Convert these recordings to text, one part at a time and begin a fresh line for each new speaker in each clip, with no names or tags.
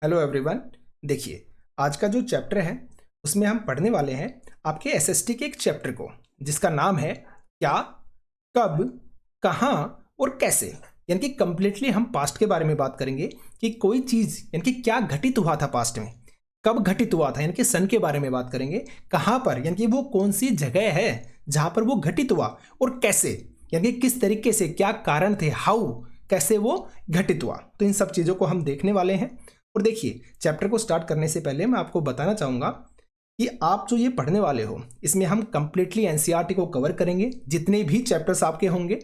Hello everyone. देखिए, आज का जो चैप्टर है उसमें हम पढ़ने वाले हैं आपके एसएसटी के एक चैप्टर को, जिसका नाम है क्या, कब, कहाँ और कैसे। यानी कि कंप्लीटली हम पास्ट के बारे में बात करेंगे कि कोई चीज़ यानी कि क्या घटित हुआ था पास्ट में, कब घटित हुआ था, यानी कि सन के बारे में बात करेंगे, कहाँ पर यानी कि वो कौन सी जगह है जहाँ पर वो घटित हुआ, और कैसे यानी कि किस तरीके से, क्या कारण थे, हाउ, कैसे वो घटित हुआ। तो इन सब चीज़ों को हम देखने वाले हैं। और देखिए, चैप्टर को स्टार्ट करने से पहले मैं आपको बताना चाहूँगा कि आप जो ये पढ़ने वाले हो इसमें हम कंप्लीटली एनसीईआरटी को कवर करेंगे, जितने भी चैप्टर्स आपके होंगे,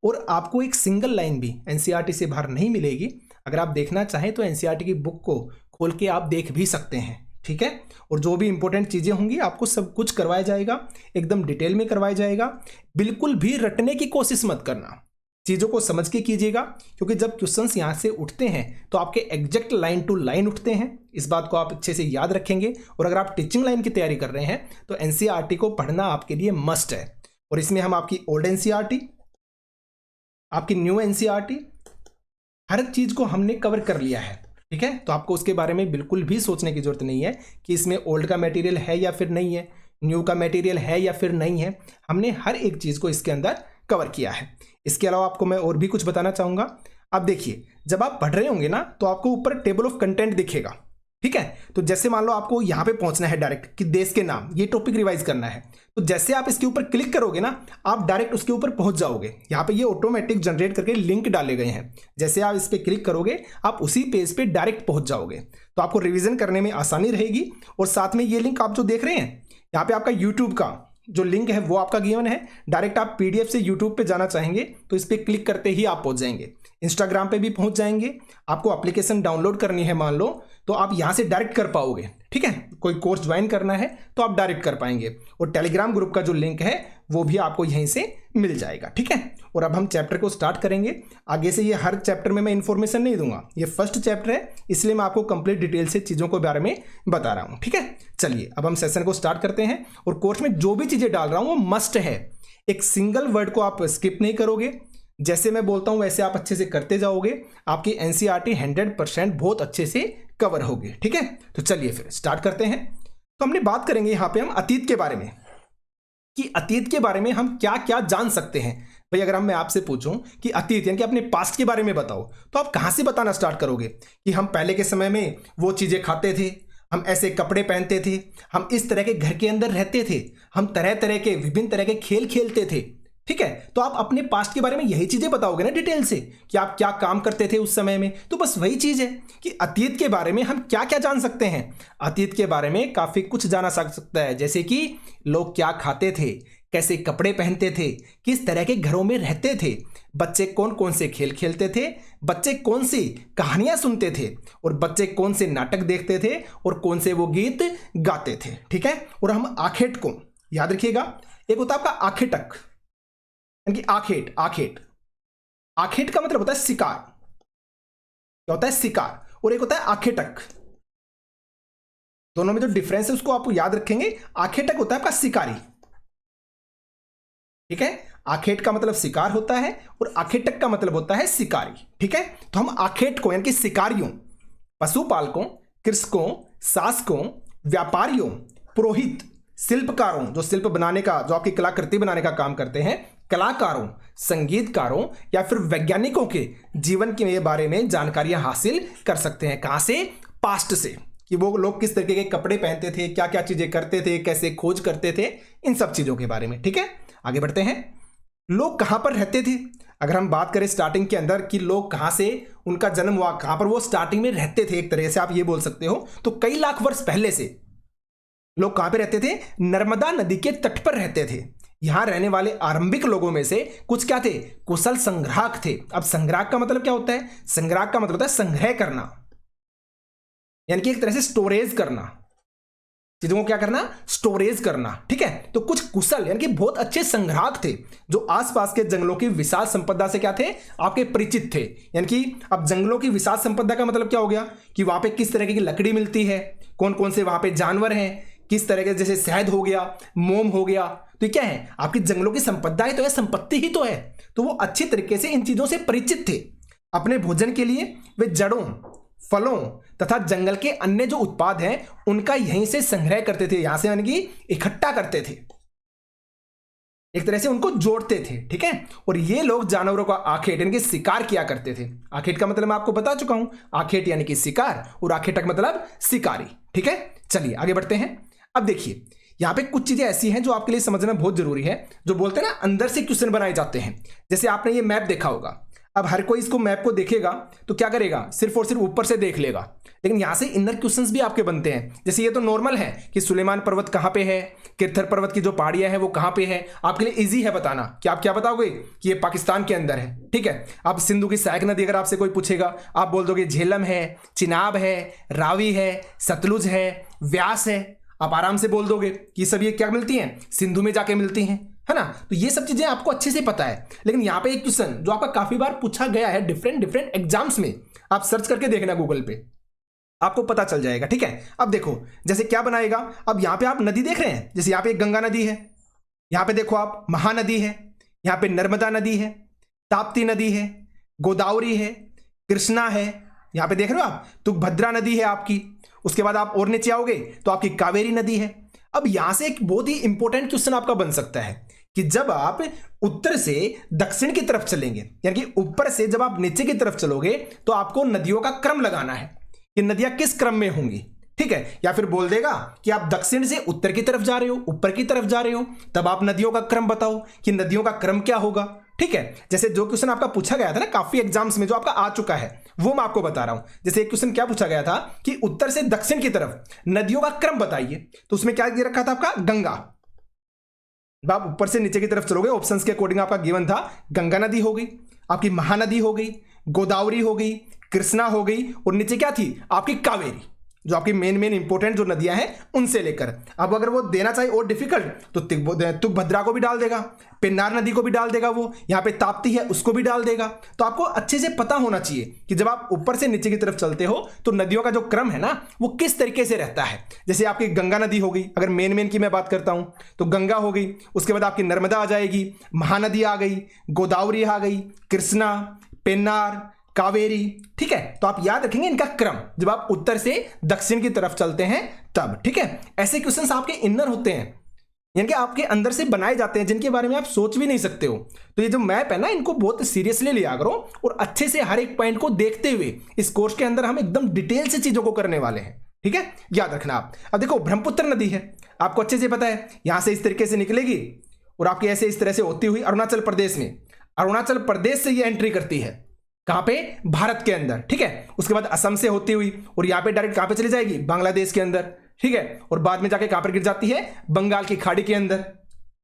और आपको एक सिंगल लाइन भी एनसीईआरटी से बाहर नहीं मिलेगी। अगर आप देखना चाहें तो एनसीईआरटी की बुक को खोल के आप देख भी सकते हैं, ठीक है। और जो भी इंपॉर्टेंट चीज़ें होंगी आपको सब कुछ करवाया जाएगा, एकदम डिटेल में करवाया जाएगा। बिल्कुल भी रटने की कोशिश मत करना, चीज़ों को समझ के कीजिएगा, क्योंकि जब क्वेश्चंस यहाँ से उठते हैं तो आपके एग्जैक्ट लाइन टू लाइन उठते हैं। इस बात को आप अच्छे से याद रखेंगे। और अगर आप टीचिंग लाइन की तैयारी कर रहे हैं तो एनसीईआरटी को पढ़ना आपके लिए मस्ट है। और इसमें हम आपकी ओल्ड एनसीईआरटी, आपकी न्यू एनसीईआरटी, हर चीज़ को हमने कवर कर लिया है, ठीक है। तो आपको उसके बारे में बिल्कुल भी सोचने की जरूरत नहीं है कि इसमें ओल्ड का मटेरियल है या फिर नहीं है, न्यू का मटेरियल है या फिर नहीं है। हमने हर एक चीज़ को इसके अंदर कवर किया है। इसके अलावा आपको मैं और भी कुछ बताना चाहूँगा। अब देखिए, जब आप पढ़ रहे होंगे ना तो आपको ऊपर टेबल ऑफ कंटेंट दिखेगा, ठीक है। तो जैसे मान लो आपको यहाँ पे पहुँचना है डायरेक्ट कि देश के नाम, ये टॉपिक रिवाइज करना है, तो जैसे आप इसके ऊपर क्लिक करोगे ना आप डायरेक्ट उसके ऊपर पहुँच जाओगे। यहाँ पे ये ऑटोमेटिक जनरेट करके लिंक डाले गए हैं, जैसे आप इस पर क्लिक करोगे आप उसी पेज पे डायरेक्ट पहुँच जाओगे। तो आपको रिविजन करने में आसानी रहेगी। और साथ में ये लिंक आप जो देख रहे हैं यहाँ पे आपका यूट्यूब का जो लिंक है वो आपका गिवन है। डायरेक्ट आप पीडीएफ से यूट्यूब पे जाना चाहेंगे तो इस पर क्लिक करते ही आप पहुंच जाएंगे। इंस्टाग्राम पे भी पहुंच जाएंगे। आपको एप्लीकेशन डाउनलोड करनी है मान लो तो आप यहां से डायरेक्ट कर पाओगे, ठीक है। कोई कोर्स ज्वाइन करना है तो आप डायरेक्ट कर पाएंगे। और टेलीग्राम ग्रुप का जो लिंक है वो भी आपको यहीं से मिल जाएगा, ठीक है। और अब हम चैप्टर को स्टार्ट करेंगे। आगे से ये हर चैप्टर में मैं इन्फॉर्मेशन नहीं दूंगा, ये फर्स्ट चैप्टर है इसलिए मैं आपको कंप्लीट डिटेल से चीज़ों के बारे में बता रहा हूँ, ठीक है। चलिए अब हम सेशन को स्टार्ट करते हैं। और कोर्स में जो भी चीज़ें डाल रहा हूँ वो मस्ट है, एक सिंगल वर्ड को आप स्किप नहीं करोगे। जैसे मैं बोलता हूँ वैसे आप अच्छे से करते जाओगे, आपकी एनसीईआरटी 100% बहुत अच्छे से कवर होगी, ठीक है। तो चलिए फिर स्टार्ट करते हैं। तो हमने बात करेंगे यहाँ पे हम अतीत के बारे में, कि अतीत के बारे में हम क्या क्या जान सकते हैं। भाई अगर मैं आपसे पूछूं कि अतीत यानी कि अपने पास्ट के बारे में बताओ, तो आप कहां से बताना स्टार्ट करोगे कि हम पहले के समय में वो चीजें खाते थे, हम ऐसे कपड़े पहनते थे, हम इस तरह के घर के अंदर रहते थे, हम तरह तरह के विभिन्न तरह के खेल खेलते थे, ठीक है। तो आप अपने पास्ट के बारे में यही चीजें बताओगे ना डिटेल से कि आप क्या काम करते थे उस समय में। तो बस वही चीज है कि अतीत के बारे में हम क्या क्या जान सकते हैं। अतीत के बारे में काफी कुछ जाना सकता है, जैसे कि लोग क्या खाते थे, कैसे कपड़े पहनते थे, किस तरह के घरों में रहते थे, बच्चे कौन कौन से खेल खेलते थे, बच्चे कौन सी कहानियां सुनते थे, और बच्चे कौन से नाटक देखते थे, और कौन से वो गीत गाते थे, ठीक है। और हम आखेट को याद रखिएगा, एक होता है आपका आखेटक, यानी कि आखेट, आखेट, आखेट का मतलब होता है शिकार, क्या होता है शिकार, और एक होता है आखेटक। दोनों में जो डिफरेंस है उसको आप याद रखेंगे। आखेटक होता है आपका शिकारी, ठीक है। आखेट का मतलब शिकार होता है और आखेटक का मतलब होता है शिकारी, ठीक है। तो हम आखेट को यानी कि शिकारियों, पशुपालकों, कृषकों, शासकों, व्यापारियों, पुरोहित, शिल्पकारों जो शिल्प बनाने का, जो आपकी कलाकृति बनाने का काम करते हैं, कलाकारों, संगीतकारों, या फिर वैज्ञानिकों के जीवन के बारे में जानकारियां हासिल कर सकते हैं। कहां से? पास्ट से, कि वो लोग किस तरीके के कपड़े पहनते थे, क्या क्या चीजें करते थे, कैसे खोज करते थे, इन सब चीजों के बारे में, ठीक है। आगे बढ़ते हैं। लोग कहां पर रहते थे, अगर हम बात करें स्टार्टिंग के अंदर कि लोग कहां से उनका जन्म हुआ, कहां पर वो स्टार्टिंग में रहते थे, एक तरह से आप ये बोल सकते हो, तो कई लाख वर्ष पहले से लोग कहां पे रहते थे? नर्मदा नदी के तट पर रहते थे। यहां रहने वाले आरंभिक लोगों में से कुछ क्या थे? कुशल संग्राहक थे। अब संग्राहक का मतलब क्या होता है? संग्राहक का मतलब होता है संग्रह करना, यानी कि एक तरह से स्टोरेज करना, चीजों को क्या करना? स्टोरेज करना, ठीक है। तो कुछ कुशल यानी कि बहुत अच्छे संग्राहक थे जो आसपास के जंगलों की विशाल संपदा से क्या थे? आपके परिचित थे। यानी कि अब जंगलों की विशाल संपदा का मतलब क्या हो गया कि वहां पे किस तरह की लकड़ी मिलती है, कौन कौन से वहां पे जानवर हैं, किस तरह के, जैसे शहद हो गया, मोम हो गया, तो क्या है? आपकी जंगलों की संपदा ही तो है, संपत्ति ही तो है। तो वो अच्छी तरीके से इन चीजों से परिचित थे। अपने भोजन के लिए वे जड़ों, फलों तथा जंगल के अन्य जो उत्पाद हैं उनका यहीं से संग्रह करते थे, यहां से यानी कि इकट्ठा करते थे, एक तरह से उनको जोड़ते थे। ठीक है, और ये लोग जानवरों का आखेट यानी कि शिकार किया करते थे। आखेट का मतलब मैं आपको बता चुका हूं, आखेट यानी कि शिकार और आखेटक मतलब शिकारी। ठीक है, चलिए आगे बढ़ते हैं। अब देखिए यहां पे कुछ चीजें ऐसी हैं जो आपके लिए समझना बहुत जरूरी है, जो बोलते हैं ना अंदर से क्वेश्चन बनाए जाते हैं। जैसे आपने ये मैप देखा होगा, अब हर कोई इसको मैप को देखेगा तो क्या करेगा, सिर्फ और सिर्फ ऊपर से देख लेगा, लेकिन यहां से इनर क्वेश्चंस भी आपके बनते हैं। जैसे ये तो नॉर्मल है कि सुलेमान पर्वत कहां पे है, किरथर पर्वत की जो पहाड़ियां है वो कहां पे है, आपके लिए इजी है बताना कि आप क्या बताओगे कि ये पाकिस्तान के अंदर है। ठीक है, आप सिंधु की सहायक नदी अगर आपसे कोई पूछेगा आप बोल दोगे झेलम है, चिनाब है, रावी है, सतलुज है, व्यास है, आप आराम से बोल दोगे कि सब ये क्या मिलती हैं, सिंधु में जाके मिलती हैं, है ना। तो ये सब चीजें आपको अच्छे से पता है। लेकिन यहां पे एक क्वेश्चन जो आपका काफी बार पूछा गया है डिफरेंट एग्जाम्स में, आप सर्च करके देखना गूगल पे, आपको पता चल जाएगा। ठीक है, अब देखो जैसे क्या बनाएगा, अब यहां पे आप नदी देख रहे हैं, जैसे यहां पे एक गंगा नदी है, यहां पे देखो आप महानदी है, यहां पे नर्मदा नदी है, ताप्ती नदी है, गोदावरी है, कृष्णा है, यहां पे देख रहे हो आप तुंगभद्रा नदी है आपकी। उसके बाद आप और नीचे आओगे तो आपकी कावेरी नदी है। अब यहां से एक बहुत ही इंपॉर्टेंट क्वेश्चन आपका बन सकता है कि जब आप उत्तर से दक्षिण की तरफ चलेंगे, यानी कि ऊपर से जब आप नीचे की तरफ चलोगे तो आपको नदियों का क्रम लगाना है कि नदियां किस क्रम में होंगी। ठीक है, या फिर बोल देगा कि आप दक्षिण से उत्तर की तरफ जा रहे हो, ऊपर की तरफ जा रहे हो, तब आप नदियों का क्रम बताओ कि नदियों का क्रम क्या होगा। ठीक है, जैसे जो क्वेश्चन आपका पूछा गया था ना काफी एग्जाम्स में, जो आपका आ चुका है वो मैं आपको बता रहा हूं। जैसे एक क्वेश्चन क्या पूछा गया था कि उत्तर से दक्षिण की तरफ नदियों का क्रम बताइए, तो उसमें क्या दे रखा था आपका, गंगा। आप ऊपर से नीचे की तरफ चलोगे, ऑप्शंस के अकॉर्डिंग आपका गिवन था गंगा नदी हो गई, आपकी महानदी हो गई, गोदावरी हो गई, कृष्णा हो गई, और नीचे क्या थी आपकी कावेरी, जो आपकी मेन इंपॉर्टेंट जो नदियां हैं उनसे लेकर। अब अगर वो देना चाहिए और डिफिकल्ट तो तुंगभद्रा को भी डाल देगा, पेन्नार नदी को भी डाल देगा, वो यहाँ पे ताप्ती है उसको भी डाल देगा। तो आपको अच्छे से पता होना चाहिए कि जब आप ऊपर से नीचे की तरफ चलते हो तो नदियों का जो क्रम है ना वो किस तरीके से रहता है। जैसे आपकी गंगा नदी हो गई, अगर मेन की मैं बात करता हूं तो गंगा हो गई, उसके बाद आपकी नर्मदा आ जाएगी, महानदी आ गई, गोदावरी आ गई, कृष्णा, पेन्नार, कावेरी। ठीक है, तो आप याद रखेंगे इनका क्रम जब आप उत्तर से दक्षिण की तरफ चलते हैं तब। ठीक है, ऐसे क्वेश्चंस आपके इनर होते हैं, यानी कि आपके अंदर से बनाए जाते हैं जिनके बारे में आप सोच भी नहीं सकते हो। तो ये जो मैप है ना इनको बहुत सीरियसली लिया करो और अच्छे से हर एक पॉइंट को देखते हुए इस कोर्स के अंदर हम एकदम डिटेल से चीजों को करने वाले हैं। ठीक है, याद रखना आप। अब देखो ब्रह्मपुत्र नदी है, आपको अच्छे से पता है, यहां से इस तरीके से निकलेगी और आपके ऐसे इस तरह से होती हुई अरुणाचल प्रदेश में, अरुणाचल प्रदेश से ये एंट्री करती है कहां पे, भारत के अंदर। ठीक है, उसके बाद असम से होती हुई और यहां पे डायरेक्ट कहां पे चली जाएगी, बांग्लादेश के अंदर। ठीक है, और बाद में जाके कहां पर गिर जाती है, बंगाल की खाड़ी के अंदर।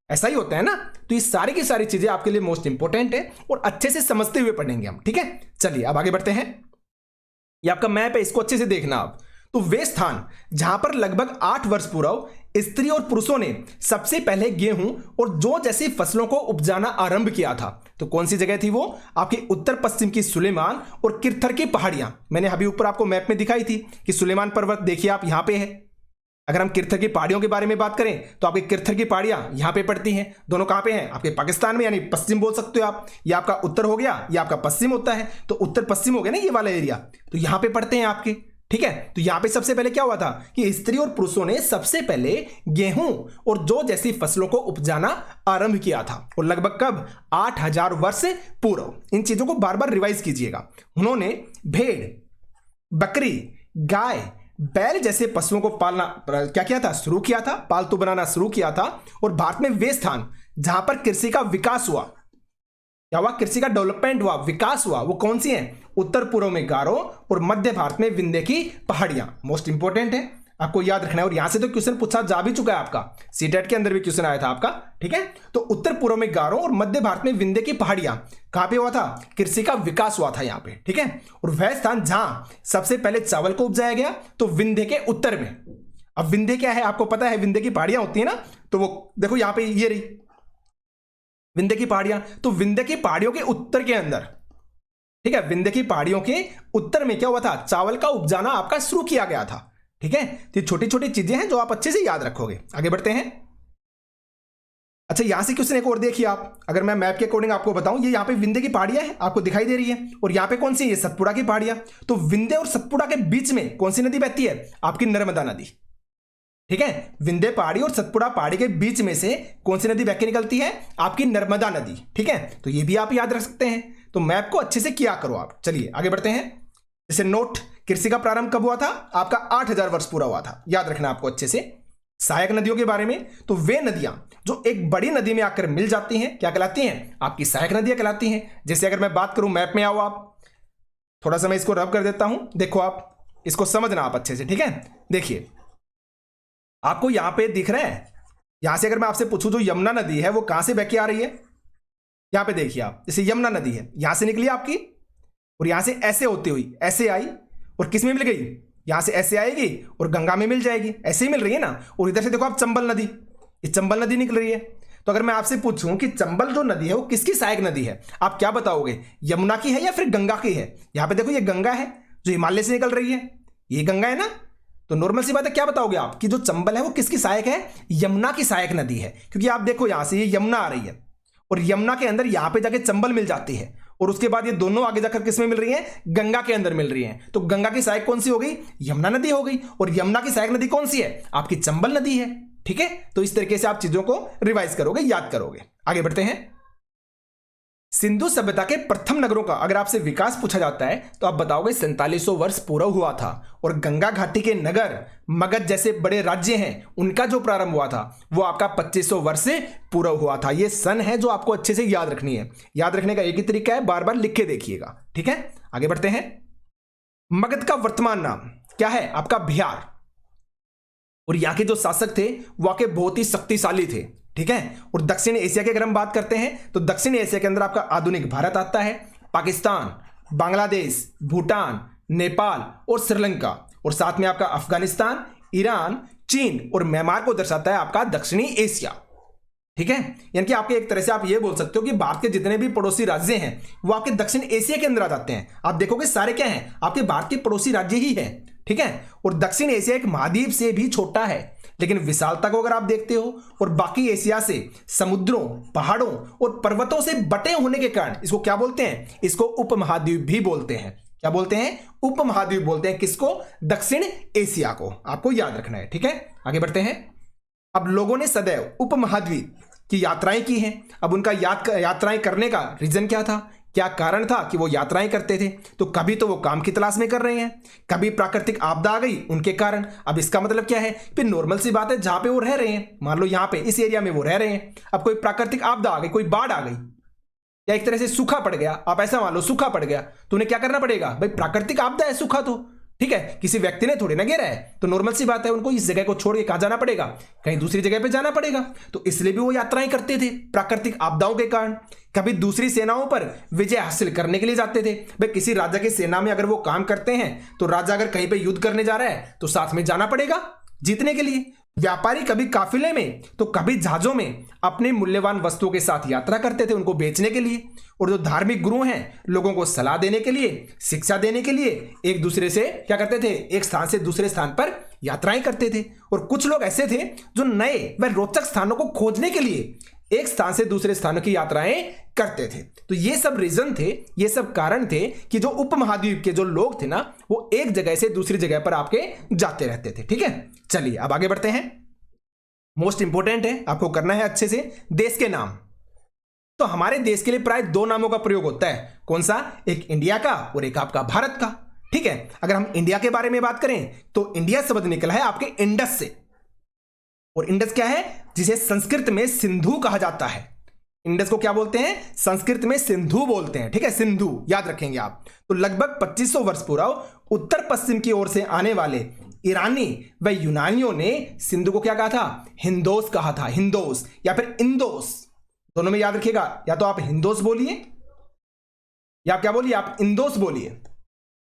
ऐसा ही होता है ना। तो ये सारी की सारी चीजें आपके लिए मोस्ट इंपॉर्टेंट है और अच्छे से समझते हुए पढ़ेंगे हम। ठीक है, चलिए अब आगे बढ़ते हैं। ये आपका मैप है, इसको अच्छे से देखना आप। तो वे स्थान जहां पर लगभग 8 वर्ष पूर्व स्त्री और पुरुषों ने सबसे पहले गेहूं और जौ जैसी फसलों को उपजाना आरंभ किया था, तो कौन सी जगह थी वो, आपके उत्तर पश्चिम की सुलेमान और किरथर की पहाड़ियां। मैंने अभी ऊपर आपको मैप में दिखाई थी कि सुलेमान पर्वत देखिए आप यहां पे है। अगर हम किरथर की पहाड़ियों के बारे में बात करें तो आपके किरथर की पहाड़ियां यहां पे पड़ती हैं। दोनों कहां पे हैं, आपके पाकिस्तान में, यानी पश्चिम बोल सकते हो आप। ये आपका उत्तर हो गया, ये आपका पश्चिम होता है, तो उत्तर पश्चिम हो गया ना ये वाला एरिया, तो यहां पे पड़ते हैं आपके। ठीक है, तो यहां पे सबसे पहले क्या हुआ था कि स्त्री और पुरुषों ने सबसे पहले गेहूं और जौ जैसी फसलों को उपजाना आरंभ किया था, और लगभग कब, 8000 वर्ष पूर्व। इन चीजों को बार बार रिवाइज कीजिएगा। उन्होंने भेड़, बकरी, गाय, बैल जैसे पशुओं को पालना क्या किया था, शुरू किया था, पालतू बनाना शुरू किया था। और भारत में वे स्थान जहां पर कृषि का विकास हुआ, क्या हुआ, कृषि का डेवलपमेंट हुआ, विकास हुआ, वो कौन सी हैं, उत्तर पूर्व में गारो और मध्य भारत में विंध्य की पहाड़ियां। मोस्ट इंपॉर्टेंट है, आपको याद रखना है। और यहां से तो क्वेश्चन पूछा जा भी चुका है आपका, सीटेट के अंदर भी क्वेश्चन आया था आपका। ठीक है, तो उत्तर पूर्व में गारो और मध्य भारत में विंध्य की पहाड़ियां कहां पे हुआ था, कृषि का विकास हुआ था यहां पे। ठीक है, और वह स्थान जहां सबसे पहले चावल को उपजाया गया तो विंध्य के उत्तर में। अब विंध्य क्या है आपको पता है, विंध्य की पहाड़ियां होती है ना, तो वो देखो यहां पे ये रही विंध्य की पहाड़ियां, तो विंध्य की पहाड़ियों के उत्तर के अंदर, ठीक है, विंध्य की पहाड़ियों के उत्तर में क्या हुआ था, चावल का उपजाना आपका शुरू किया गया था। ठीक है, तो छोटी छोटी चीजें हैं जो आप अच्छे से याद रखोगे। आगे बढ़ते हैं। अच्छा, यहां से क्वेश्चन एक और देखिए आप, अगर मैं मैप के अकॉर्डिंग आपको बताऊं, ये यहाँ पे विंध्य की पहाड़ियां है आपको दिखाई दे रही है, और यहाँ पे कौन सी है, ये सतपुड़ा की पहाड़ियां। तो विंध्य और सतपुड़ा के बीच में कौन सी नदी बहती है, आपकी नर्मदा नदी। ठीक है, विंध्य पहाड़ी और सतपुड़ा पहाड़ी के बीच में से कौन सी नदी बह के निकलती है, आपकी नर्मदा नदी। ठीक है, तो ये भी आप याद रख सकते हैं। तो मैप को अच्छे से किया करो आप। चलिए आगे बढ़ते हैं। जैसे नोट, कृषि का प्रारंभ कब हुआ था, आपका 8000 वर्ष पूरा हुआ था, याद रखना आपको अच्छे से। सहायक नदियों के बारे में, तो वे नदियां जो एक बड़ी नदी में आकर मिल जाती हैं क्या कहलाती हैं, आपकी सहायक नदियां कहलाती हैं। जैसे अगर मैं बात करूं, मैप में आओ आप, थोड़ा सा मैं इसको रब कर देता हूं, देखो आप इसको समझना आप अच्छे से। ठीक है, देखिए आपको यहां पे दिख रहा है, यहां से अगर मैं आपसे पूछूं जो यमुना नदी है वो कहां से बह के आ रही है, यहां पे देखिए आप, जैसे यमुना नदी है, यहां से निकली आपकी, और यहां से ऐसे होती हुई ऐसे आई, और किस में मिल गई, यहां से ऐसे आएगी और गंगा में मिल जाएगी, ऐसे ही मिल रही है ना। और इधर से देखो आप चंबल नदी, ये चंबल नदी निकल रही है। तो अगर मैं आपसे पूछूं कि चंबल जो नदी है वो किसकी सहायक नदी है, आप क्या बताओगे, यमुना की है या फिर गंगा की है। यहां पे देखो ये गंगा है जो हिमालय से निकल रही है, ये गंगा है ना। तो नॉर्मल सी बात है, क्या बताओगे आप कि जो चंबल है वो किसकी सहायक है, यमुना की सहायक नदी है। क्योंकि आप देखो यहां से ये यमुना आ रही है, और यमुना के अंदर यहां पे जाके चंबल मिल जाती है, और उसके बाद ये दोनों आगे जाकर किस में मिल रही हैं, गंगा के अंदर मिल रही हैं। तो गंगा की सहायक कौन सी हो गई, यमुना नदी हो गई, और यमुना की सहायक नदी कौन सी है, आपकी चंबल नदी है। ठीक है, तो इस तरीके से आप चीजों को रिवाइज करोगे, याद करोगे। आगे बढ़ते हैं। सिंधु सभ्यता के प्रथम नगरों का अगर आपसे विकास पूछा जाता है तो आप बताओगे 4700 वर्ष पूरा हुआ था, और गंगा घाटी के नगर मगध जैसे बड़े राज्य हैं उनका जो प्रारंभ हुआ था वो आपका 2500 वर्ष से पूरा हुआ था। ये सन है जो आपको अच्छे से याद रखनी है। याद रखने का एक ही तरीका है, बार बार लिख के देखिएगा। ठीक है, आगे बढ़ते हैं। मगध का वर्तमान नाम क्या है, आपका बिहार। और यहाँ के जो शासक थे वो आके बहुत ही शक्तिशाली थे। ठीक है, और दक्षिण एशिया की अगर हम बात करते हैं तो दक्षिण एशिया के अंदर आपका आधुनिक भारत आता है, पाकिस्तान, बांग्लादेश, भूटान, नेपाल और श्रीलंका, और साथ में आपका अफगानिस्तान, ईरान, चीन और म्यांमार को दर्शाता है आपका दक्षिणी एशिया। ठीक है, यानी कि आपके एक तरह से आप ये बोल सकते हो कि भारत के जितने भी पड़ोसी राज्य हैं वो आपके दक्षिण एशिया के अंदर आ जाते हैं। आप देखोगे सारे क्या हैं, आपके भारत के पड़ोसी राज्य ही हैं। ठीक है, और दक्षिण एशिया एक महाद्वीप से भी छोटा है, लेकिन विशालता को अगर आप देखते हो और बाकी एशिया से समुद्रों, पहाड़ों और पर्वतों से बटे होने के कारण इसको क्या बोलते हैं, इसको उपमहाद्वीप भी बोलते हैं। क्या बोलते हैं, उपमहाद्वीप बोलते हैं। किसको, दक्षिण एशिया को, आपको याद रखना है। ठीक है, आगे बढ़ते हैं। अब लोगों ने सदैव उपमहाद्वीप की यात्राएं की हैं। अब उनका यात्राएं करने का रीजन क्या था, क्या कारण था कि वो यात्राएं करते थे, तो कभी तो वो काम की तलाश में कर रहे हैं, कभी प्राकृतिक आपदा आ गई उनके कारण। अब इसका मतलब क्या है, फिर नॉर्मल सी बात है, जहां पे वो रह रहे हैं, मान लो यहां पे इस एरिया में वो रह रहे हैं, अब कोई प्राकृतिक आपदा आ गई, कोई बाढ़ आ गई या एक तरह से सूखा पड़ गया, आप ऐसा मान लो सूखा पड़ गया, तो उन्हें क्या करना पड़ेगा, भाई प्राकृतिक आपदा है सूखा, तो ठीक है, किसी व्यक्ति ने थोड़ी ना घेरा है, तो नॉर्मल सी बात है उनको इस जगह को छोड़ के कहां जाना पड़ेगा, कहीं दूसरी जगह पे जाना पड़ेगा। तो इसलिए भी वो यात्राएं करते थे प्राकृतिक आपदाओं के कारण। कभी दूसरी सेनाओं पर विजय हासिल करने के लिए जाते थे। भाई किसी राजा की सेना में अगर वो काम करते हैं तो राजा अगर कहीं पे युद्ध करने जा रहा है तो साथ में जाना पड़ेगा जीतने के लिए। व्यापारी कभी काफिले में तो कभी जहाजों में अपने मूल्यवान वस्तुओं के साथ यात्रा करते थे उनको बेचने के लिए। और जो धार्मिक गुरु हैं लोगों को सलाह देने के लिए, शिक्षा देने के लिए एक दूसरे से क्या करते थे, एक स्थान से दूसरे स्थान पर यात्राएं करते थे। और कुछ लोग ऐसे थे जो नए व रोचक स्थानों को खोजने के लिए एक स्थान से दूसरे स्थानों की यात्राएं करते थे। तो ये सब रीजन थे, ये सब कारण थे कि जो उपमहाद्वीप के जो लोग थे ना वो एक जगह से दूसरी जगह पर आपके जाते रहते थे। ठीक है, चलिए अब आगे बढ़ते हैं। मोस्ट इंपोर्टेंट है, आपको करना है अच्छे से देश के नाम। तो हमारे देश के लिए प्राय दो नामों का प्रयोग होता है, कौन सा, एक इंडिया का और एक आपका भारत का। ठीक है, अगर हम इंडिया के बारे में बात करें तो इंडिया शब्द निकला है आपके इंडस से। और इंडस क्या है, जिसे संस्कृत में सिंधु कहा जाता है। इंडस को क्या बोलते हैं, संस्कृत में सिंधु बोलते हैं। ठीक है, सिंधु याद रखेंगे आप। तो लगभग 2500 वर्ष पूर्व उत्तर पश्चिम की ओर से आने वाले ईरानी व यूनानियों ने सिंधु को क्या कहा था, हिंदोस कहा था, हिंदोस या फिर इंदोस, दोनों में याद रखिएगा। या तो आप हिंदोस बोलिए या क्या बोलिए, आप इंदोस बोलिए।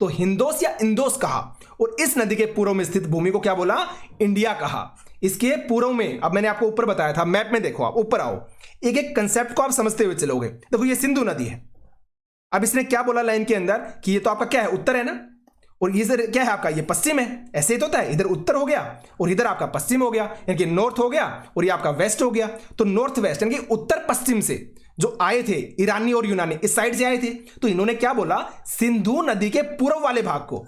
तो हिंदोस या इंदोस कहा। और इस नदी के पूर्व में स्थित भूमि को क्या बोला, इंडिया कहा। इसके पूर्व में, अब मैंने आपको ऊपर बताया था, मैप में देखो आप, ऊपर आओ, एक एक कंसेप्ट को आप समझते हुए चलोगे। देखो ये सिंधु नदी है। अब इसने क्या बोला लाइन के अंदर कि ये तो आपका क्या है, उत्तर है ना, और इधर क्या है आपका, ये पश्चिम है, ऐसे ही तो होता है, इधर उत्तर हो गया और इधर आपका पश्चिम हो गया, यानी कि नॉर्थ हो गया और ये आपका वेस्ट हो गया। तो नॉर्थ वेस्ट यानी कि उत्तर पश्चिम से जो आए थे ईरानी और यूनानी, इस साइड से आए थे, तो इन्होंने क्या बोला, सिंधु नदी के पूर्व वाले भाग को।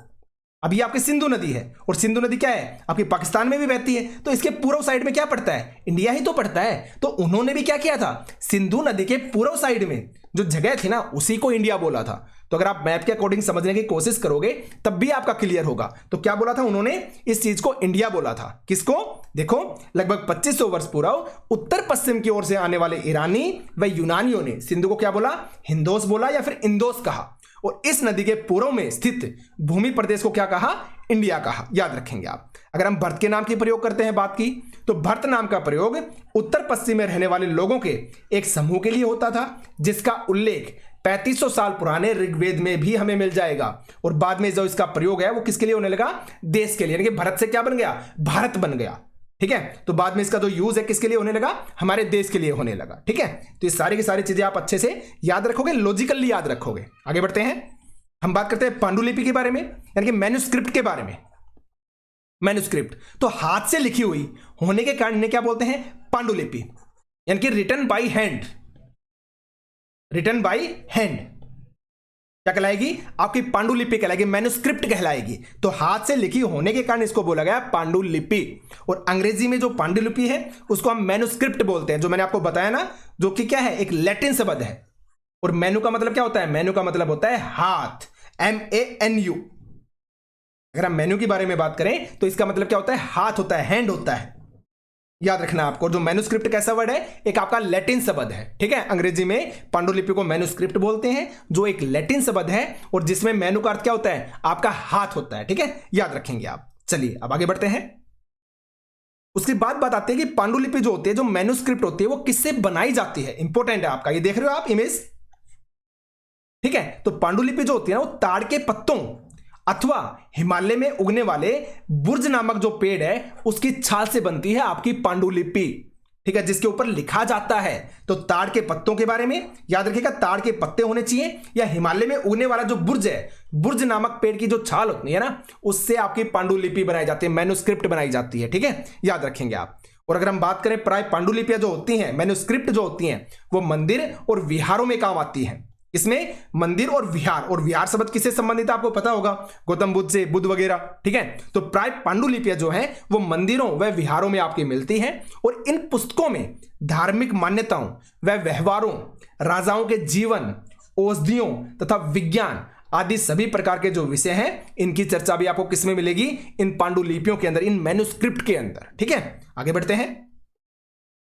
अभी आपकी सिंधु नदी है और सिंधु नदी क्या है, आपकी पाकिस्तान में भी बहती है, तो इसके पूर्व साइड में क्या पड़ता है, इंडिया ही तो पड़ता है। तो उन्होंने भी क्या किया था, सिंधु नदी के पूर्व साइड में जो जगह थी ना, उसी को इंडिया बोला था। तो अगर आप मैप के अकॉर्डिंग समझने की कोशिश करोगे तब भी आपका क्लियर होगा। तो क्या बोला था उन्होंने, इस चीज को इंडिया बोला था। किसको, देखो लगभग 2500 वर्ष पूर्व उत्तर पश्चिम की ओर से आने वाले ईरानी व यूनानियों ने सिंधु को क्या बोला, हिंदोस बोला या फिर इंदोस कहा, और इस नदी के पूर्व में स्थित भूमि प्रदेश को क्या कहा, इंडिया कहा। याद रखेंगे आप। अगर हम भारत के नाम की प्रयोग करते हैं बात की, तो भारत नाम का प्रयोग उत्तर पश्चिम में रहने वाले लोगों के एक समूह के लिए होता था, जिसका उल्लेख 3500 साल पुराने ऋग्वेद में भी हमें मिल जाएगा। और बाद में जो इसका प्रयोग है वो किसके लिए होने लगा, देश के लिए, यानी कि भारत से क्या बन गया, भारत बन गया। ठीक है, तो बाद में इसका जो यूज है किसके लिए होने लगा, हमारे देश के लिए होने लगा। ठीक है, तो ये सारी की सारी चीजें आप अच्छे से याद रखोगे, लॉजिकली याद रखोगे। आगे बढ़ते हैं, हम बात करते हैं पांडुलिपि के बारे में, यानी कि मैन्युस्क्रिप्ट के बारे में। मैन्युस्क्रिप्ट तो हाथ से लिखी हुई होने के कारण इन्हें क्या बोलते हैं, पांडुलिपि, यानी कि written by hand. Written by hand क्या कहलाएगी, आपकी पांडुलिपि कहलाएगी, मैन्युस्क्रिप्ट कहलाएगी। तो हाथ से लिखी होने के कारण इसको बोला गया पांडुलिपि। और अंग्रेजी में जो पांडुलिपि है उसको हम मैन्युस्क्रिप्ट बोलते हैं, जो मैंने आपको बताया ना, जो कि क्या है, एक लैटिन शब्द है। और मेनू का मतलब क्या होता है, मेनू का मतलब होता है हाथ, MANU। अगर हम मेनू के बारे में बात करें तो इसका मतलब क्या होता है, हाथ होता है, हैंड होता है। याद रखना आपको। जो मैन्युस्क्रिप्ट कैसा वर्ड है, एक आपका लैटिन शब्द है। ठीक है, अंग्रेजी में पांडुलिपि को मैन्युस्क्रिप्ट बोलते हैं, जो एक लैटिन शब्द है और जिसमें मेनू का अर्थ क्या होता है, आपका हाथ होता है। ठीक है, याद रखेंगे आप। चलिए अब आगे बढ़ते हैं। उसके बाद बात आती है कि पांडुलिपि जो होती है, जो मैन्युस्क्रिप्ट होती है, वो किससे बनाई जाती है। इंपॉर्टेंट है आपका, ये देख रहे हो आप इमेज। ठीक है, तो पांडुलिपि जो होती है ना, वो ताड़ के पत्तों अथवा हिमालय में उगने वाले बुर्ज नामक जो पेड़ है उसकी छाल से बनती है आपकी पांडुलिपि। ठीक है, जिसके ऊपर लिखा जाता है। तो ताड़ के पत्तों के बारे में याद रखिएगा, ताड़ के पत्ते होने चाहिए, या हिमालय में उगने वाला जो बुर्ज है, बुर्ज नामक पेड़ की जो छाल होती है ना, उससे आपकी पांडुलिपि बनाई जाती है, मैन्युस्क्रिप्ट बनाई जाती है। ठीक है, याद रखेंगे आप। और अगर हम बात करें प्राय पांडुलिपियां जो होती हैं, मैन्युस्क्रिप्ट जो होती हैं, वो मंदिर और विहारों में काम आती हैं। इसमें मंदिर और विहार शब्द किससे संबंधित है आपको पता होगा, गौतम बुद्ध से, बुद्ध वगैरह। ठीक है, तो प्राय पांडुलिपियां जो हैं वो मंदिरों व विहारों में आपकी मिलती हैं। और इन पुस्तकों में धार्मिक मान्यताओं व व्यवहारों, राजाओं के जीवन, औषधियों तथा विज्ञान आदि सभी प्रकार के जो विषय हैं, इनकी चर्चा भी आपको किसमें मिलेगी, इन पांडुलिपियों के अंदर, इन मैन्युस्क्रिप्ट के अंदर। ठीक है, आगे बढ़ते हैं।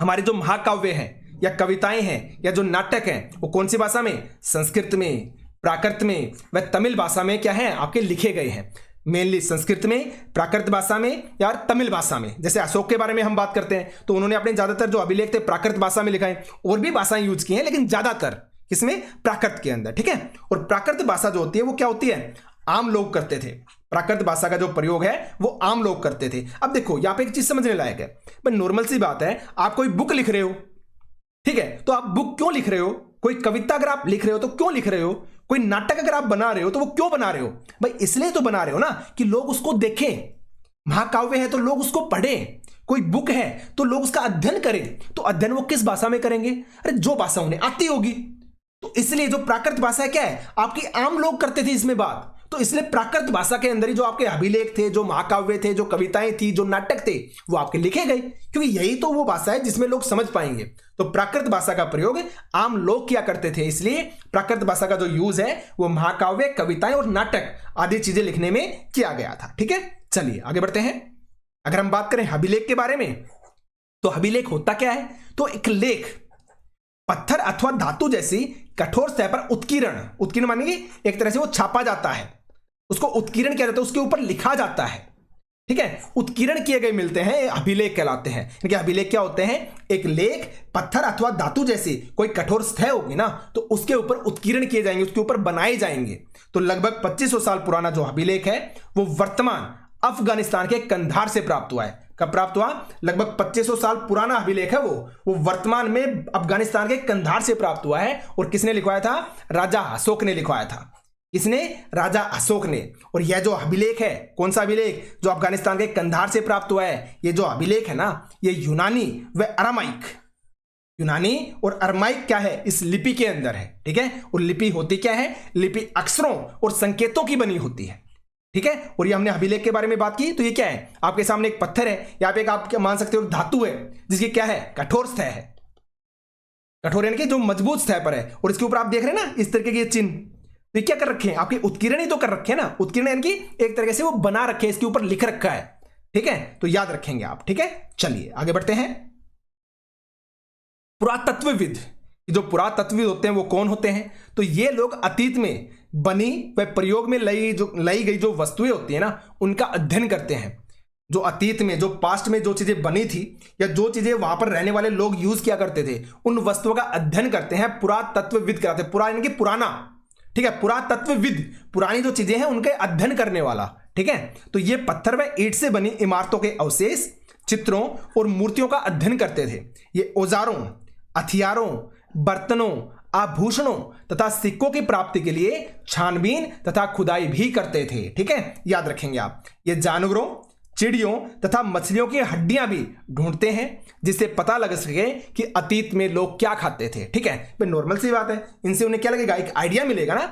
हमारे जो महाकाव्य हैं या कविताएं हैं या जो नाटक हैं, वो कौन सी भाषा में, संस्कृत में, प्राकृत में व तमिल भाषा में क्या है, आपके लिखे गए हैं। मेनली संस्कृत में, प्राकृत भाषा में या तमिल भाषा में। जैसे अशोक के बारे में हम बात करते हैं तो उन्होंने अपने ज्यादातर जो अभिलेख थे प्राकृत भाषा में लिखा है, और भी भाषाएं यूज की हैं, लेकिन ज्यादातर किसमें, प्राकृत के अंदर। ठीक है, और प्राकृत भाषा जो होती है वो क्या होती है, आम लोग करते थे। प्राकृत भाषा का जो प्रयोग है वो आम लोग करते थे। अब देखो यहां पे एक चीज समझने लायक है, पर नॉर्मल सी बात है, आप कोई बुक लिख रहे हो, ठीक है, तो आप बुक क्यों लिख रहे हो, कोई कविता अगर आप लिख रहे हो तो क्यों लिख रहे हो, कोई नाटक अगर आप बना रहे हो तो वो क्यों बना रहे हो, भाई इसलिए तो बना रहे हो ना कि लोग उसको देखें। महाकाव्य है तो लोग उसको पढ़ें, कोई बुक है तो लोग उसका अध्ययन करें। तो अध्ययन वो किस भाषा में करेंगे, अरे जो भाषा उन्हें आती होगी। तो इसलिए जो प्राकृत भाषा है क्या है, आपकी आम लोग करते थे इसमें बात। तो इसलिए प्राकृत भाषा के अंदर ही जो आपके अभिलेख थे, जो महाकाव्य थे, जो कविताएं थी, जो नाटक थे, वो आपके लिखे गए, क्योंकि यही तो वो भाषा है जिसमें लोग समझ पाएंगे। तो प्राकृत भाषा का प्रयोग आम लोग किया करते थे, इसलिए प्राकृत भाषा का जो यूज है वो महाकाव्य, कविताएं और नाटक आदि चीजें लिखने में किया गया था। ठीक है, चलिए आगे बढ़ते हैं। अगर हम बात करें अभिलेख के बारे में, तो अभिलेख होता क्या है, तो एक लेख पत्थर अथवा धातु जैसी कठोर सतह पर उत्कीर्ण मानेंगे, एक तरह से वो छापा जाता है, उसको उत्कीर्ण किया जाता है, उसके ऊपर लिखा जाता है। ठीक है, उत्कीर्ण किए गए मिलते हैं, अभिलेख कहलाते हैं। क्योंकि अभिलेख क्या होते हैं, एक लेख पत्थर अथवा धातु जैसी कोई कठोर सतह होगी ना, तो उसके ऊपर उत्कीर्ण किए जाएंगे, उसके ऊपर बनाए जाएंगे। तो लगभग 2500 साल पुराना जो अभिलेख है वो वर्तमान अफगानिस्तान के कंधार से प्राप्त हुआ है। कब प्राप्त हुआ, लगभग 2500 साल पुराना अभिलेख है वो वर्तमान में अफगानिस्तान के कंधार से प्राप्त हुआ है। और किसने लिखवाया था, राजा अशोक ने लिखवाया था। किसने? राजा अशोक ने। और यह जो अभिलेख है, कौन सा अभिलेख? जो अफगानिस्तान के कंधार से प्राप्त हुआ है, ये जो अभिलेख है ना, ये यूनानी व अरामाइक, यूनानी और अरामाइक क्या है? इस लिपि के अंदर है। ठीक है, और लिपि होती क्या है? लिपि अक्षरों और संकेतों की बनी होती है। ठीक है, और ये हमने अभिलेख के बारे में बात की, तो ये क्या है? आपके सामने एक पत्थर है, यहाँ पे एक आप मान सकते हो धातु है, जिसकी क्या है? कठोर सतह है। कठोर यानी कि जो मजबूत सतह पर है, और इसके ऊपर आप देख रहे हैं ना इस तरीके के चिन्ह, तो क्या कर रखे हैं? आपके उत्कीर्ण ही तो कर रखे हैं ना। उत्कीर्ण यानी कि एक तरीके से वो बना रखे हैं, इसके ऊपर लिख रखा है। ठीक है, तो याद रखेंगे आप। ठीक है, चलिए आगे बढ़ते हैं। पुरातत्वविद, जो पुरातत्वविद होते हैं वो कौन होते हैं? तो ये लोग अतीत में बनी व प्रयोग में लाई गई जो वस्तुएं होती है ना, उनका अध्ययन करते हैं। जो अतीत में, जो पास्ट में जो चीजें बनी थी, या जो चीजें वहां पर रहने वाले लोग यूज किया करते थे, उन वस्तुओं का अध्ययन करते हैं, पुरातत्वविद कराते हैं। पुरा यानी कि पुराना। ठीक है, पुरातत्वविद, पुरानी जो चीजें हैं उनके अध्ययन करने वाला। ठीक है, तो ये पत्थर व ईंट से बनी इमारतों के अवशेष, चित्रों और मूर्तियों का अध्ययन करते थे। ये औजारों, हथियारों, बर्तनों, आभूषणों तथा सिक्कों की प्राप्ति के लिए छानबीन तथा खुदाई भी करते थे। ठीक है, याद रखेंगे आप। ये जानवरों, चिड़ियों तथा मछलियों की हड्डियां भी ढूंढते हैं, जिससे पता लग सके कि अतीत में लोग क्या खाते थे। ठीक है, भाई नॉर्मल सी बात है, इनसे उन्हें क्या लगेगा? एक आइडिया मिलेगा ना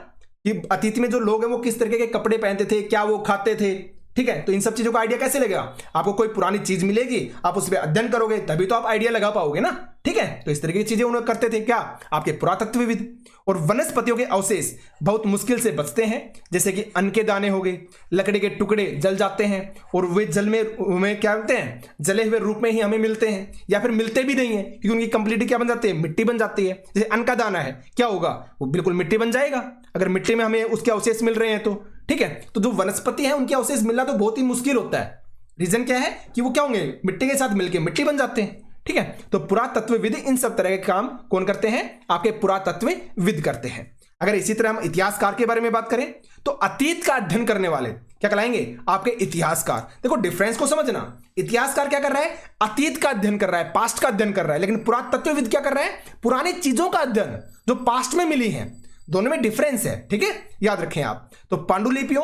कि अतीत में जो लोग हैं वो किस तरीके के कपड़े पहनते थे, क्या वो खाते थे। ठीक है, तो इन सब चीजों का आइडिया कैसे लगेगा? आपको कोई पुरानी चीज मिलेगी, आप उस पर अध्ययन करोगे, तभी तो आप आइडिया लगा पाओगे ना। ठीक है, तो इस तरीके की चीजें उन्होंने करते थे क्या? आपके पुरातत्वविद। और वनस्पतियों के अवशेष बहुत मुश्किल से बचते हैं, जैसे कि अन्न के दाने हो गए, लकड़ी के टुकड़े जल जाते हैं, और वे जल में क्या होते हैं? जले हुए रूप में ही हमें मिलते हैं, या फिर मिलते भी नहीं है, क्योंकि उनकी कंप्लीटली क्या बन जाती है? मिट्टी बन जाती है। जैसे अन्न का दाना है, क्या होगा? वो बिल्कुल मिट्टी बन जाएगा, अगर मिट्टी में हमें उसके अवशेष मिल रहे हैं तो। ठीक है, तो जो वनस्पति है उनके अवशेष मिलना तो बहुत ही मुश्किल होता है। रीजन क्या है? कि वो क्या होंगे? मिट्टी के साथ मिलकर मिट्टी बन जाते हैं। ठीक है, तो पुरातत्वविद इन सब तरह के काम कौन करते हैं? आपके पुरातत्वविद करते हैं। अगर इसी तरह हम इतिहासकार के बारे में बात करें, तो अतीत का अध्ययन करने वाले क्या कहलाएंगे? आपके इतिहासकार। देखो डिफरेंस को समझना, इतिहासकार क्या कर रहा है? अतीत का अध्ययन कर रहा है, पास्ट का अध्ययन कर रहा है। लेकिन पुरातत्वविद क्या कर रहा है? पुरानी चीजों का अध्ययन जो पास्ट में मिली है। दोनों में डिफरेंस है। ठीक है, याद रखें आप। तो पांडुलिपियों,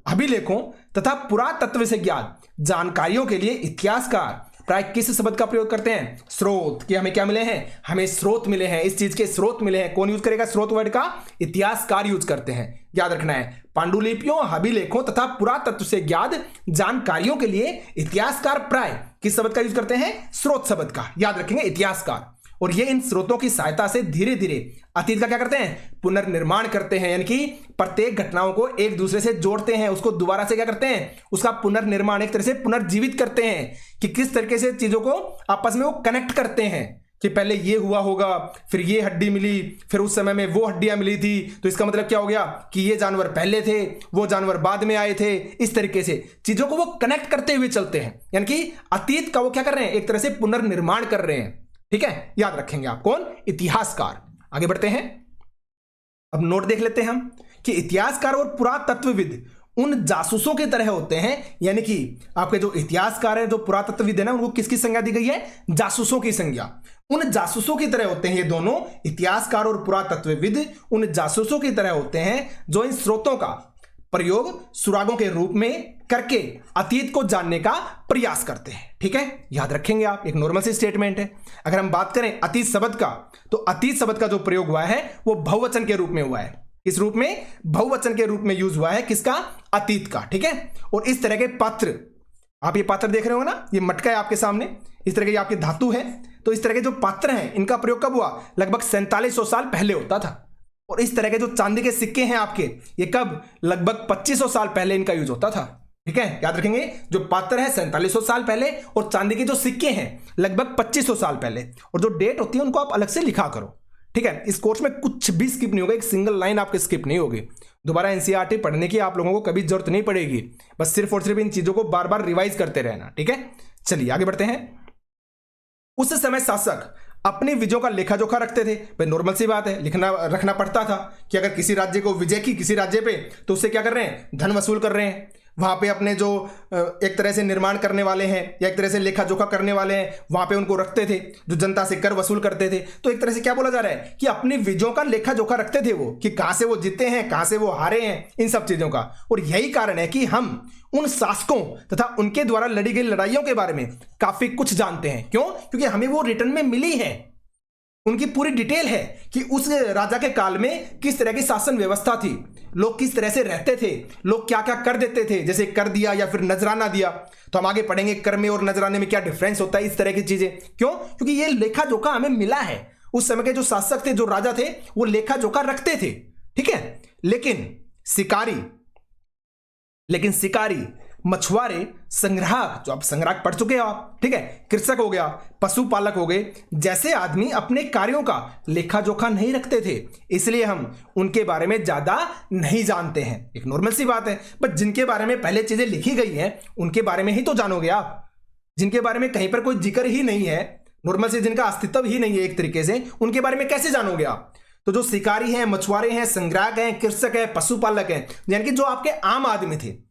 अभिलेखों तथा पुरातत्व से ज्ञात जानकारियों के लिए इतिहासकार प्राय किस शब्द का प्रयोग करते हैं? स्रोत। कि हमें क्या मिले हैं? हमें स्रोत मिले हैं, इस चीज के स्रोत मिले हैं। कौन यूज करेगा स्रोत वर्ड का? इतिहासकार यूज करते हैं। याद रखना है, पांडुलिपियों, अभिलेखों तथा पुरातत्व से ज्ञात जानकारियों के लिए इतिहासकार प्राय किस शब्द का यूज करते हैं? स्रोत शब्द का। याद रखेंगे, इतिहासकार। और ये इन स्रोतों की सहायता से धीरे धीरे अतीत का क्या करते हैं? पुनर्निर्माण करते हैं, यानी कि प्रत्येक घटनाओं को एक दूसरे से जोड़ते हैं, उसको दोबारा से क्या करते हैं? उसका पुनर्निर्माण, एक तरह से पुनर्जीवित करते हैं, कि किस तरीके से चीजों को आपस में वो कनेक्ट करते हैं, कि पहले ये हुआ होगा, फिर ये हड्डी मिली, फिर उस समय में वो हड्डियां मिली थी, तो इसका मतलब क्या हो गया? कि ये जानवर पहले थे, वो जानवर बाद में आए थे। इस तरीके से चीजों को वो कनेक्ट करते हुए चलते हैं, यानी कि अतीत का वो क्या कर रहे हैं? एक तरह से पुनर्निर्माण कर रहे हैं। ठीक है, याद रखेंगे आप। कौन? इतिहासकार। आगे बढ़ते हैं, अब नोट देख लेते हैं हम कि इतिहासकार और पुरातत्वविद उन जासूसों की तरह होते हैं, यानी कि आपके जो इतिहासकार है, जो पुरातत्वविद है ना, उनको किसकी संज्ञा दी गई है? जासूसों की संज्ञा। उन जासूसों की तरह होते हैं ये दोनों, इतिहासकार और पुरातत्वविद उन जासूसों की तरह होते हैं जो इन स्रोतों का प्रयोग सुरागों के रूप में करके अतीत को जानने का प्रयास करते हैं। ठीक है, याद रखेंगे आप। एक नॉर्मल सी स्टेटमेंट है। अगर हम बात करें अतीत शब्द का, तो अतीत शब्द का जो प्रयोग हुआ है वो बहुवचन के रूप में हुआ है। इस रूप में बहुवचन के रूप में यूज हुआ है, किसका? अतीत का। ठीक है, और इस तरह के पात्र, आप ये पात्र देख रहे हो ना, ये मटका है आपके सामने, इस तरह की आपकी धातु है, तो इस तरह के जो पात्र हैं इनका प्रयोग कब हुआ? लगभग 4700 साल पहले होता था। और इस तरह के जो चांदी के सिक्के हैं आपके, ये कब? लगभग 2500 साल पहले इनका यूज होता था। ठीक है, याद रखेंगे, जो पात्र है 4700 साल पहले, और चांदी के जो सिक्के हैं लगभग 2500 साल पहले। और जो डेट होती है उनको आप अलग से लिखा करो। ठीक है, इस कोर्स में कुछ भी स्किप नहीं होगा, एक सिंगल लाइन आपके स्किप नहीं होगी। दोबारा एनसीईआरटी पढ़ने की आप लोगों को कभी जरूरत नहीं पड़ेगी, बस सिर्फ और सिर्फ इन चीजों को बार बार रिवाइज करते रहना। ठीक है, चलिए आगे बढ़ते हैं। उस समय शासक अपनी विजयों का लेखा जोखा रखते थे। भाई नॉर्मल सी बात है, लिखना रखना पड़ता था कि अगर किसी राज्य को विजय की किसी राज्य पे, तो उससे क्या कर रहे हैं? धन वसूल कर रहे हैं। वहां पे अपने जो एक तरह से निर्माण करने वाले हैं या एक तरह से लेखा जोखा करने वाले हैं वहां पे उनको रखते थे, जो जनता से कर वसूल करते थे। तो एक तरह से क्या बोला जा रहा है कि अपनी विजयों का लेखा जोखा रखते थे वो, कि कहां से वो जीते हैं, कहां से वो हारे हैं, इन सब चीजों का। और यही कारण है कि हम उन शासकों तथा उनके द्वारा लड़ी गई लड़ाइयों के बारे में काफी कुछ जानते हैं। क्यों? क्योंकि हमें वो रिटर्न में मिली है, उनकी पूरी डिटेल है कि उस राजा के काल में किस तरह की शासन व्यवस्था थी, लोग किस तरह से रहते थे, लोग क्या क्या कर देते थे, जैसे कर दिया या फिर नजराना दिया। तो हम आगे पढ़ेंगे कर में और नजराने में क्या डिफरेंस होता है, इस तरह की चीजें। क्यों? क्योंकि ये लेखा जोखा हमें मिला है। उस समय के जो शासक थे, जो राजा थे, वो लेखा जोखा रखते थे, ठीक है। लेकिन शिकारी, मछुआरे, संग्राहक, जो आप संग्राहक पढ़ चुके हो आप, ठीक है, कृषक हो गया, पशुपालक हो गए, जैसे आदमी अपने कार्यों का लेखा जोखा नहीं रखते थे, इसलिए हम उनके बारे में ज्यादा नहीं जानते हैं। एक नॉर्मल सी बात है। बट जिनके बारे में पहले चीजें लिखी गई हैं उनके बारे में ही तो जानोगे आप। जिनके बारे में कहीं पर कोई जिक्र ही नहीं है, नॉर्मल से जिनका अस्तित्व ही नहीं है एक तरीके से, उनके बारे में कैसे जानोगे आप? तो जो शिकारी हैं, मछुआरे हैं, संग्राहक हैं, कृषक हैं, पशुपालक हैं, यानी कि जो आपके आम आदमी थे,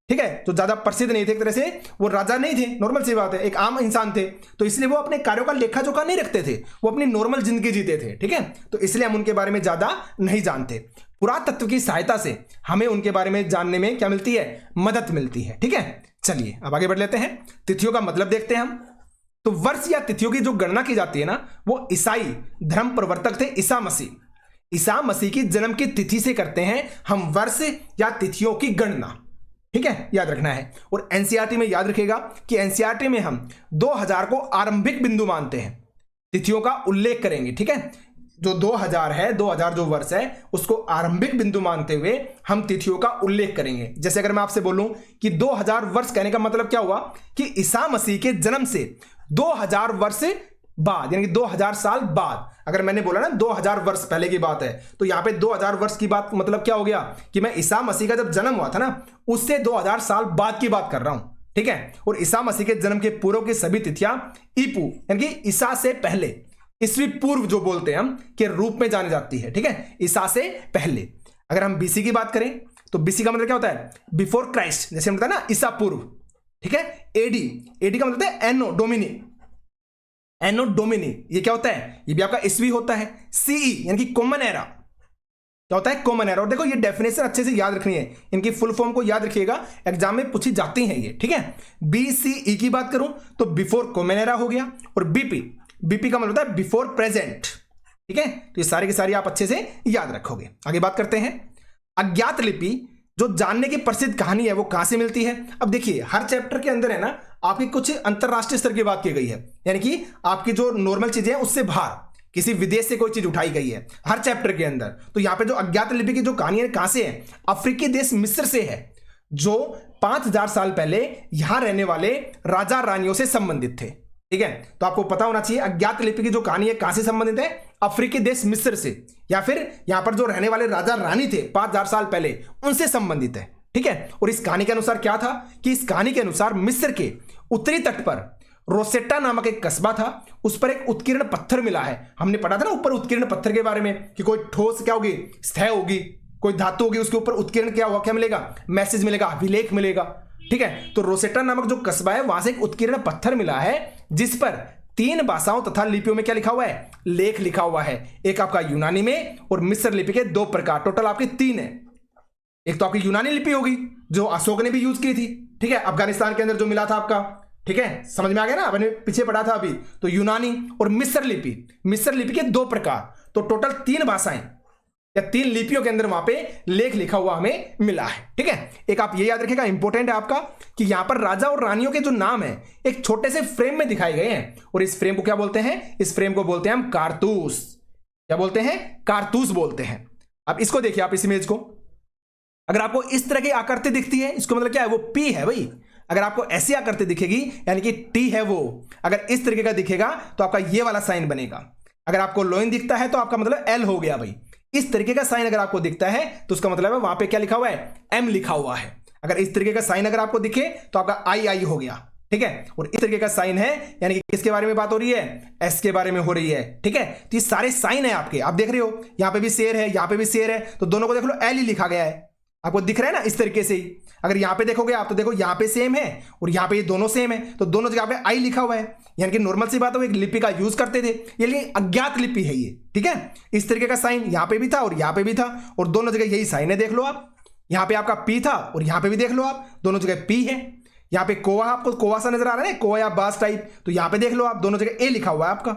ठीक है, जो ज्यादा प्रसिद्ध नहीं थे, एक तरह से वो राजा नहीं थे, नॉर्मल सी बात है, एक आम इंसान थे, तो इसलिए वो अपने कार्यों का लेखा जोखा नहीं रखते थे, वो अपनी नॉर्मल जिंदगी जीते थे, ठीक है। तो इसलिए हम उनके बारे में ज्यादा नहीं जानते। पुरातत्व की सहायता से हमें उनके बारे में जानने में क्या मिलती है? मदद मिलती है, ठीक है। चलिए अब आगे बढ़ लेते हैं, तिथियों का मतलब देखते हैं हम। तो वर्ष या तिथियों की जो गणना की जाती है ना, वो ईसाई धर्म प्रवर्तक थे ईसा मसीह की जन्म की तिथि से करते हैं हम वर्ष या तिथियों की गणना, ठीक है, याद रखना है। और एनसीईआरटी में याद रखिएगा कि एनसीईआरटी में हम 2000 को आरंभिक बिंदु मानते हैं, तिथियों का उल्लेख करेंगे, ठीक है। जो 2000 है, 2000 जो वर्ष है, उसको आरंभिक बिंदु मानते हुए हम तिथियों का उल्लेख करेंगे। जैसे अगर मैं आपसे बोलूं कि 2000 वर्ष, कहने का मतलब क्या हुआ कि ईसा मसीह के जन्म से 2000 वर्ष बाद, यानी कि 2000 साल बाद। अगर मैंने बोला ना 2000 वर्ष पहले की बात है, तो यहां पे 2000 वर्ष की बात मतलब क्या हो गया कि मैं ईसा मसीह का जब जन्म हुआ था ना, उससे 2000 साल बाद की बात कर रहा हूं, ठीक है। और ईसा मसीह के जन्म के पूर्व की सभी तिथियां ईपू, यानी कि ईसा से पहले, ईस्वी पूर्व जो बोलते हैं हम, के रूप में जानी जाती है, ठीक है, ईसा से पहले। अगर हम बीसी की बात करें तो बीसी का मतलब क्या होता है? बिफोर क्राइस्ट, जैसे होता है ना ईसा पूर्व, ठीक है। एडी का मतलब है एनो डोमिनी, ये क्या होता है? ये भी आपका ईस्वी होता है। सीई यानी कि कॉमन एरा, क्या होता है? Common era. और देखो ये डेफिनेशन अच्छे से याद रखनी है, इनकी फुल फॉर्म को याद रखिएगा, एग्जाम में पूछी जाती हैं ये, ठीक है। बीसीई की बात करूं तो बिफोर कॉमन एरा हो गया। और बीपी का मतलब होता है बिफोर प्रेजेंट, ठीक है। तो ये सारी की सारी आप अच्छे से याद रखोगे। आगे बात करते हैं, अज्ञात लिपि जो जानने की प्रसिद्ध कहानी है वो कहां से मिलती है? अब देखिए हर चैप्टर के अंदर है ना आपकी कुछ अंतरराष्ट्रीय स्तर की बात की गई है, यानी कि आपकी जो नॉर्मल चीजें हैं उससे बाहर किसी विदेश से कोई चीज उठाई गई है हर चैप्टर के अंदर। तो यहां पे जो अज्ञात लिपि की जो कहानी है कहां से है? अफ्रीकी देश मिस्र से है, जो 5000 साल पहले यहां रहने वाले राजा रानियों से संबंधित थे, ठीक है। तो आपको पता होना चाहिए अज्ञात लिपि की जो कहानी है कहां से संबंधित है? अफ्रीकी देश मिस्र से, या फिर यहां पर जो रहने वाले राजा रानी थे 5000 साल पहले, उनसे संबंधित है, ठीक है। और इस कहानी के अनुसार क्या था कि इस कहानी के अनुसार मिस्र के उत्तरी तट पर रोसेटा नामक एक कस्बा था, उस पर एक उत्कीर्ण पत्थर मिला है। हमने पढ़ा था ना ऊपर उत्कीर्ण पत्थर के बारे में कि कोई ठोस क्या होगी? स्थय होगी, कोई धातु होगी, उसके ऊपर उत्कीर्ण क्या होगा? क्या मिलेगा? मैसेज मिलेगा, अभिलेख मिलेगा, ठीक है। तो रोसेटा नामक जो कस्बा है वहां से एक उत्कीर्ण पत्थर मिला है जिस पर 3 भाषाओं तथा लिपियों में क्या लिखा हुआ है? लेख लिखा हुआ है। एक आपका यूनानी में और मिस्र लिपि के 2 प्रकार, टोटल आपके 3 है। एक तो आपकी यूनानी लिपि होगी जो अशोक ने भी यूज की थी, ठीक है, अफगानिस्तान के अंदर जो मिला था आपका, ठीक है, समझ में आ गया ना, मैंने पीछे पढ़ा था अभी। तो यूनानी और मिस्र लिपि के 2 प्रकार, तो टोटल 3 भाषाएं या 3 लिपियों के अंदर वहां पे लेख लिखा हुआ हमें मिला है, ठीक है। एक आप ये याद रखिएगा, इंपॉर्टेंट है आपका, कि यहां पर राजा और रानियों के जो नाम है एक छोटे से फ्रेम में दिखाए गए हैं, और इस फ्रेम को क्या बोलते हैं? इस फ्रेम को बोलते हैं हम कारतूस। क्या बोलते हैं? कारतूस बोलते हैं। अब इसको देखिए आप, इस इमेज को, अगर आपको इस तरह की आकृति दिखती है, इसको मतलब क्या है? वो पी है भाई। अगर आपको ऐसी आकृति दिखेगी यानी कि टी है वो। अगर इस तरीके का दिखेगा तो आपका ये वाला साइन बनेगा। अगर आपको लोइन दिखता है तो आपका मतलब एल हो गया भाई। इस तरीके का साइन अगर आपको दिखता है तो उसका मतलब है वहां पे क्या लिखा हुआ है? एम लिखा हुआ है। अगर इस तरीके का साइन अगर आपको दिखे तो आपका आई हो गया, ठीक है। और इस तरीके का साइन है यानी कि किसके बारे में बात हो रही है? एस के बारे में हो रही है, ठीक है। तो ये सारे साइन है आपके, आप देख रहे हो, यहां पे भी शेर है, यहां पे भी शेर है, तो दोनों को देख लो एल ही लिखा गया है। आपको दिख रहा है ना, इस तरीके से ही। अगर यहाँ पे देखोगे आप तो देखो यहाँ पे सेम है और यहाँ पे ये दोनों सेम है, तो दोनों जगह पे आई लिखा हुआ है, यानी कि नॉर्मल सी बात है, वो एक लिपि का यूज करते थे, ये अज्ञात लिपि है ये, ठीक है। इस तरीके का साइन यहाँ पे भी था और यहाँ पे भी था, और दोनों जगह यही साइन है, देख लो आप। यहाँ पे आपका पी था और यहाँ पे भी देख लो आप, दोनों जगह पी है। यहाँ पे कोवा, आपको कोवा सा नजर आ रहा है, कोवा या बास टाइप, तो यहाँ पे देख लो आप, दोनों जगह ए लिखा हुआ है आपका,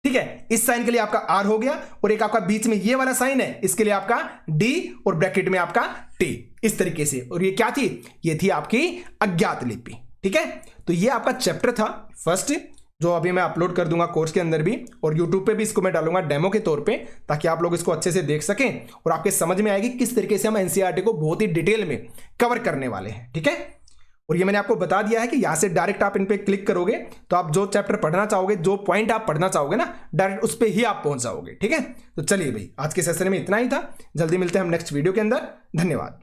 ठीक है। इस साइन के लिए आपका आर हो गया, और एक आपका बीच में ये वाला साइन है, इसके लिए आपका डी, और ब्रैकेट में आपका टी, इस तरीके से। और ये क्या थी? ये थी आपकी अज्ञात लिपि, ठीक है। तो ये आपका चैप्टर था फर्स्ट, जो अभी मैं अपलोड कर दूंगा कोर्स के अंदर भी, और यूट्यूब पे भी इसको मैं डालूंगा डेमो के तौर पे, ताकि आप लोग इसको अच्छे से देख सकें और आपके समझ में आएगी किस तरीके से हम एनसीईआरटी को बहुत ही डिटेल में कवर करने वाले हैं, ठीक है। और ये मैंने आपको बता दिया है कि यहां से डायरेक्ट आप इन पे क्लिक करोगे तो आप जो चैप्टर पढ़ना चाहोगे, जो पॉइंट आप पढ़ना चाहोगे ना, डायरेक्ट उस पे ही आप पहुंच जाओगे, ठीक है। तो चलिए भाई, आज के सेशन में इतना ही था। जल्दी मिलते हैं हम नेक्स्ट वीडियो के अंदर। धन्यवाद।